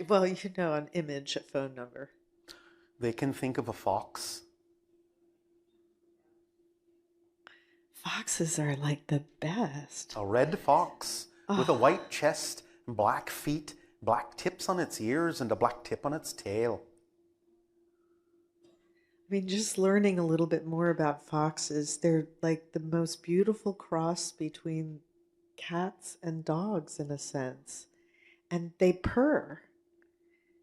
Well, an image, a phone number. They can think of a fox. Foxes are like the best. A red fox with a white chest, black feet, black tips on its ears, and a black tip on its tail. I mean, just learning a little bit more about foxes, they're like the most beautiful cross between cats and dogs in a sense. And they purr.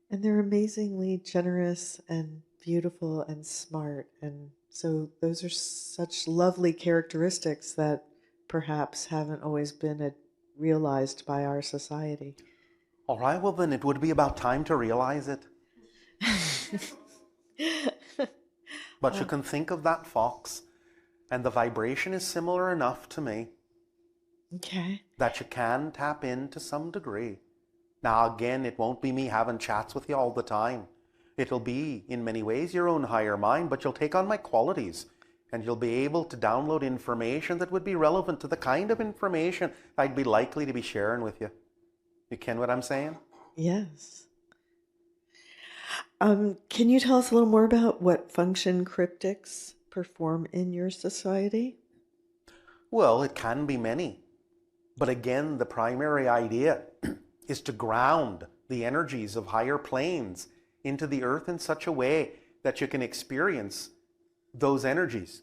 And they're amazingly generous and beautiful and smart. And so those are such lovely characteristics that perhaps haven't always been realized by our society. All right, well then it would be about time to realize it. But you can think of that fox, and the vibration is similar enough to me. Okay. That you can tap in to some degree. Now again, it won't be me having chats with you all the time. It'll be, in many ways, your own higher mind, but you'll take on my qualities, and you'll be able to download information that would be relevant to the kind of information I'd be likely to be sharing with you. You ken what I'm saying? Yes. Can you tell us a little more about what function cryptics perform in your society? Well, it can be many. But again, the primary idea is to ground the energies of higher planes into the earth in such a way that you can experience those energies.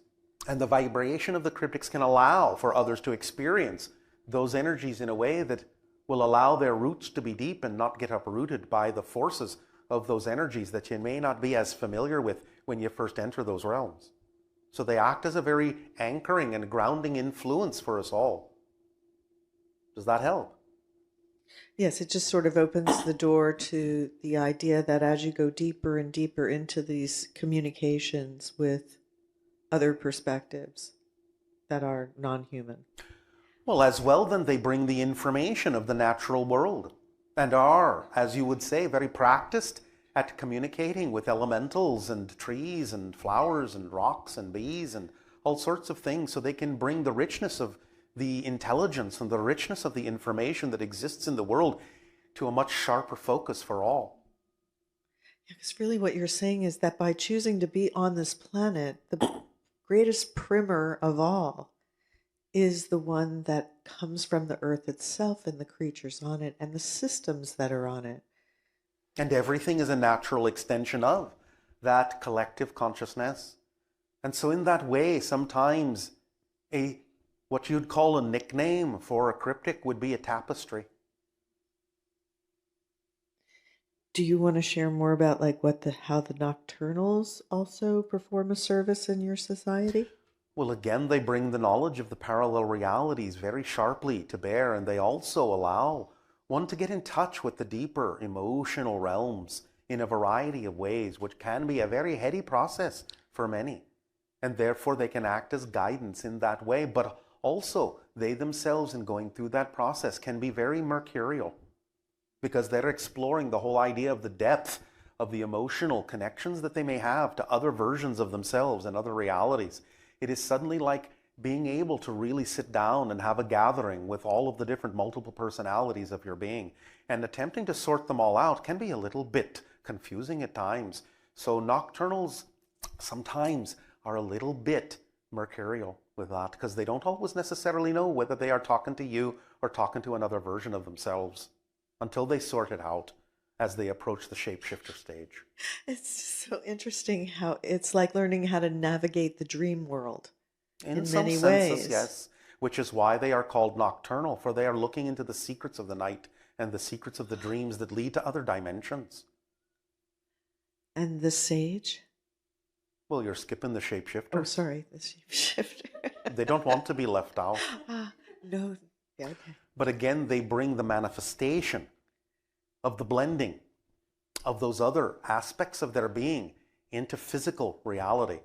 And the vibration of the cryptics can allow for others to experience those energies in a way that will allow their roots to be deep and not get uprooted by the forces of those energies that you may not be as familiar with when you first enter those realms. So they act as a very anchoring and grounding influence for us all. Does that help? Yes, it just sort of opens the door to the idea that as you go deeper and deeper into these communications with other perspectives that are non-human. Well, as well, then they bring the information of the natural world and are, as you would say, very practiced at communicating with elementals and trees and flowers and rocks and bees and all sorts of things, so they can bring the richness of the intelligence and the richness of the information that exists in the world to a much sharper focus for all. Because really what you're saying is that by choosing to be on this planet, the greatest primer of all is the one that comes from the earth itself and the creatures on it and the systems that are on it. And everything is a natural extension of that collective consciousness. And so in that way, sometimes what you'd call a nickname for a cryptic would be a tapestry. Do you want to share more about like how the nocturnals also perform a service in your society? Well, again, they bring the knowledge of the parallel realities very sharply to bear, and they also allow one to get in touch with the deeper emotional realms in a variety of ways, which can be a very heady process for many. And therefore, they can act as guidance in that way. But also, they themselves, in going through that process, can be very mercurial, because they're exploring the whole idea of the depth of the emotional connections that they may have to other versions of themselves and other realities. It is suddenly like being able to really sit down and have a gathering with all of the different multiple personalities of your being, and attempting to sort them all out can be a little bit confusing at times. So nocturnals sometimes are a little bit mercurial with that, because they don't always necessarily know whether they are talking to you or talking to another version of themselves until they sort it out as they approach the shapeshifter stage. It's so interesting how it's like learning how to navigate the dream world in some many senses, ways. yes, which is why they are called nocturnal, for they are looking into the secrets of the night and the secrets of the dreams that lead to other dimensions. And the sage? Well, you're skipping the shapeshifter. Oh, sorry, the shapeshifter. They don't want to be left out. No, yeah, okay. But again, they bring the manifestation of the blending of those other aspects of their being into physical reality,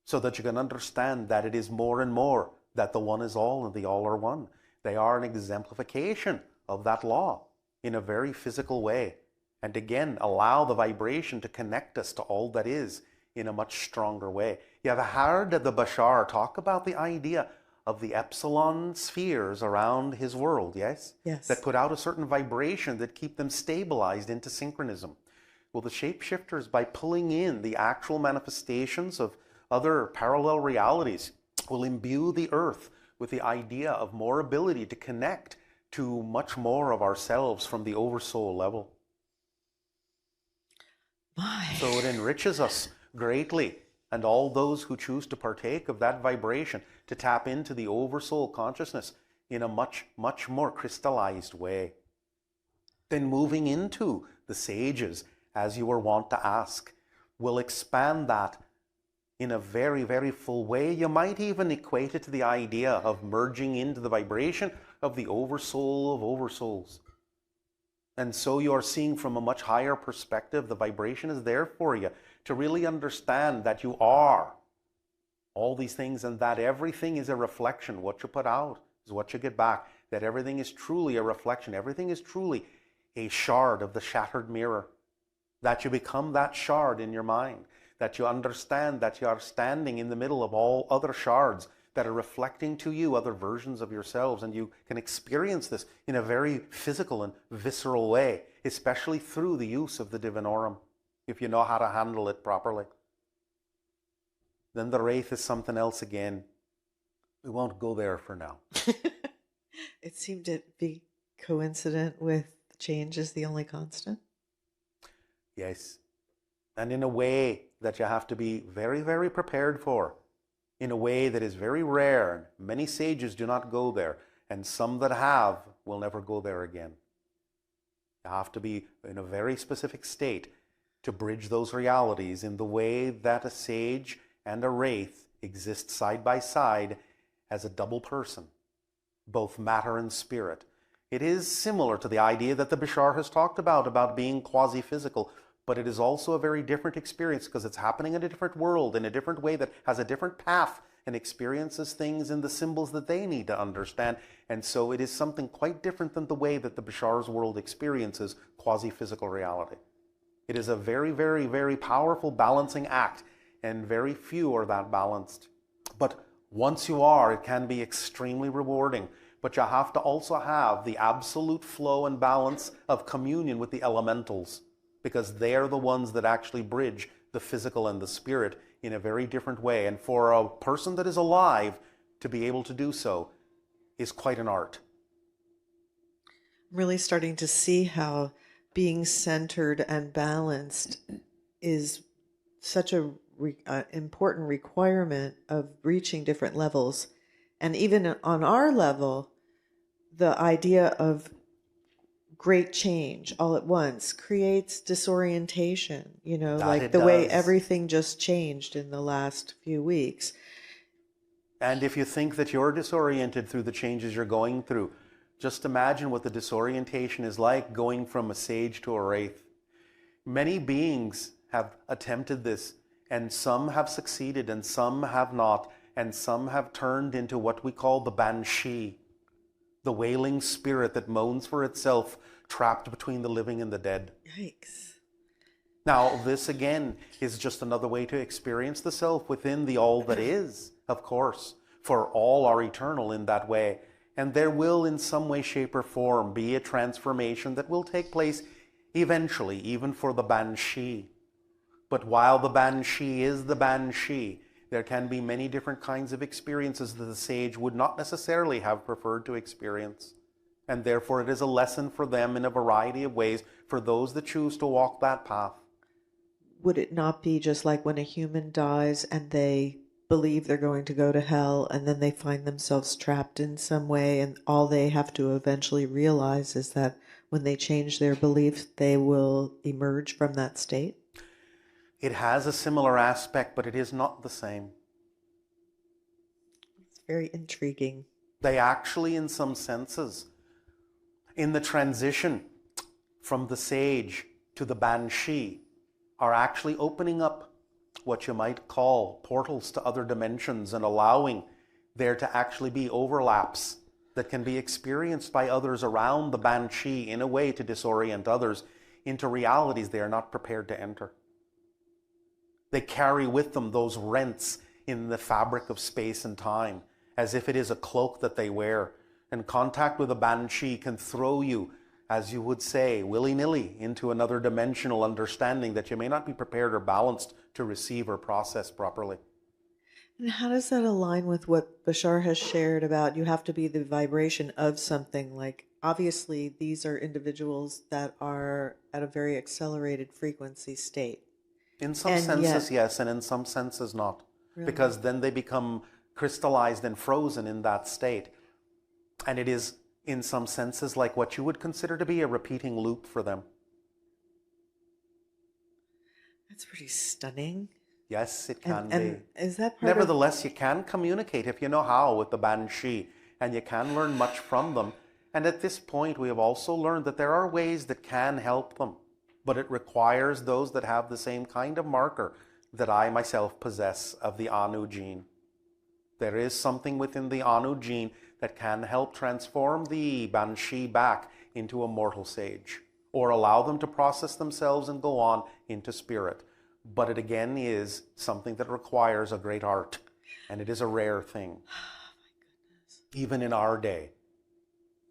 so that you can understand that it is more and more that the one is all and the all are one. They are an exemplification of that law in a very physical way. And again, allow the vibration to connect us to all that is in a much stronger way. You have heard the Bashar talk about the idea of the epsilon spheres around his world, yes? Yes. That put out a certain vibration that keep them stabilized into synchronism. Well, the shapeshifters, by pulling in the actual manifestations of other parallel realities, will imbue the earth with the idea of more ability to connect to much more of ourselves from the oversoul level. So it enriches us greatly, and all those who choose to partake of that vibration, to tap into the oversoul consciousness in a much, much more crystallized way. Then moving into the sages, as you were wont to ask, will expand that in a very, very full way. You might even equate it to the idea of merging into the vibration of the oversoul of oversouls. And so you're seeing from a much higher perspective, the vibration is there for you to really understand that you are all these things, and that everything is a reflection. What you put out is what you get back. That everything is truly a reflection. Everything is truly a shard of the shattered mirror. That you become that shard in your mind. That you understand that you are standing in the middle of all other shards that are reflecting to you other versions of yourselves, and you can experience this in a very physical and visceral way, especially through the use of the Divinorum, if you know how to handle it properly. Then the Wraith is something else again. We won't go there for now. It seemed to be coincident with change is the only constant. Yes. And in a way that you have to be very, very prepared for. In a way that is very rare. Many sages do not go there, and some that have will never go there again. You have to be in a very specific state to bridge those realities in the way that a sage and a wraith exist side by side as a double person, both matter and spirit. It is similar to the idea that the Bashar has talked about being quasi-physical, but it is also a very different experience because it's happening in a different world, in a different way that has a different path and experiences things in the symbols that they need to understand. And so it is something quite different than the way that the Bashar's world experiences quasi-physical reality. It is a very, very, very powerful balancing act, and very few are that balanced. But once you are, it can be extremely rewarding. But you have to also have the absolute flow and balance of communion with the elementals, because they're the ones that actually bridge the physical and the spirit in a very different way. And for a person that is alive to be able to do so is quite an art. I'm really starting to see how being centered and balanced is such a important requirement of reaching different levels. And even on our level, the idea of great change all at once creates disorientation, like the way everything just changed in the last few weeks. And if you think that you're disoriented through the changes you're going through, just imagine what the disorientation is like going from a sage to a wraith. Many beings have attempted this, and some have succeeded and some have not, and some have turned into what we call the banshee, the wailing spirit that moans for itself, trapped between the living and the dead. Yikes. Now, this again is just another way to experience the self within the all that is, of course, for all are eternal in that way. And there will, in some way, shape, or form, be a transformation that will take place eventually, even for the banshee. But while the banshee is the banshee, there can be many different kinds of experiences that the sage would not necessarily have preferred to experience. And therefore it is a lesson for them in a variety of ways for those that choose to walk that path. Would it not be just like when a human dies and they believe they're going to go to hell, and then they find themselves trapped in some way, and all they have to eventually realize is that when they change their beliefs, they will emerge from that state? It has a similar aspect, but it is not the same. It's very intriguing. They actually, in some senses, in the transition from the sage to the banshee, are actually opening up what you might call portals to other dimensions and allowing there to actually be overlaps that can be experienced by others around the banshee in a way to disorient others into realities they are not prepared to enter. They carry with them those rents in the fabric of space and time, as if it is a cloak that they wear. And contact with a banshee can throw you, as you would say, willy-nilly into another dimensional understanding that you may not be prepared or balanced to receive or process properly. And how does that align with what Bashar has shared about you have to be the vibration of something? Like, obviously, these are individuals that are at a very accelerated frequency state. In some senses, yes, and in some senses not. Really? Because then they become crystallized and frozen in that state. And it is, in some senses, like what you would consider to be a repeating loop for them. That's pretty stunning. Yes, it can be. And is that part Nevertheless, you can communicate if you know how with the banshee, and you can learn much from them. And at this point, we have also learned that there are ways that can help them, but it requires those that have the same kind of marker that I myself possess of the Anu gene. There is something within the Anu gene that can help transform the banshee back into a mortal sage, or allow them to process themselves and go on into spirit. But it again is something that requires a great art, and it is a rare thing. Oh, my goodness. Even in our day.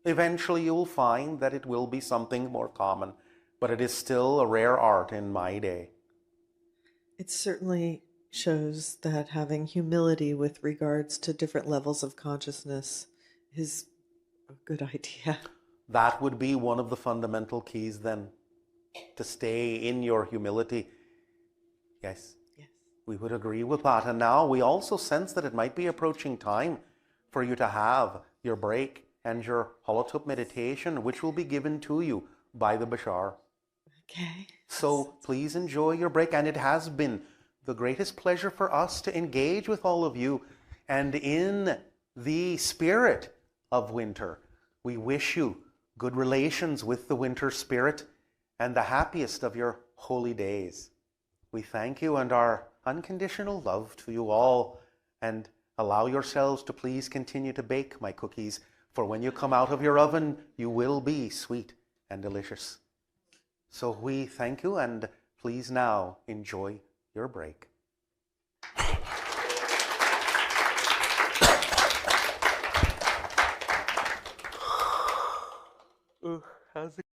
Eventually you will find that it will be something more common, but it is still a rare art in my day. It certainly shows that having humility with regards to different levels of consciousness is a good idea. That would be one of the fundamental keys then, to stay in your humility. Yes, we would agree with that. And now we also sense that it might be approaching time for you to have your break and your holotrope meditation, which will be given to you by the Bashar. Okay. So please enjoy your break. And it has been the greatest pleasure for us to engage with all of you. And in the spirit of winter, we wish you good relations with the winter spirit, and the happiest of your holy days. We thank you and our unconditional love to you all, and allow yourselves to please continue to bake my cookies, for when you come out of your oven, you will be sweet and delicious. So we thank you, and please now enjoy your break. How's it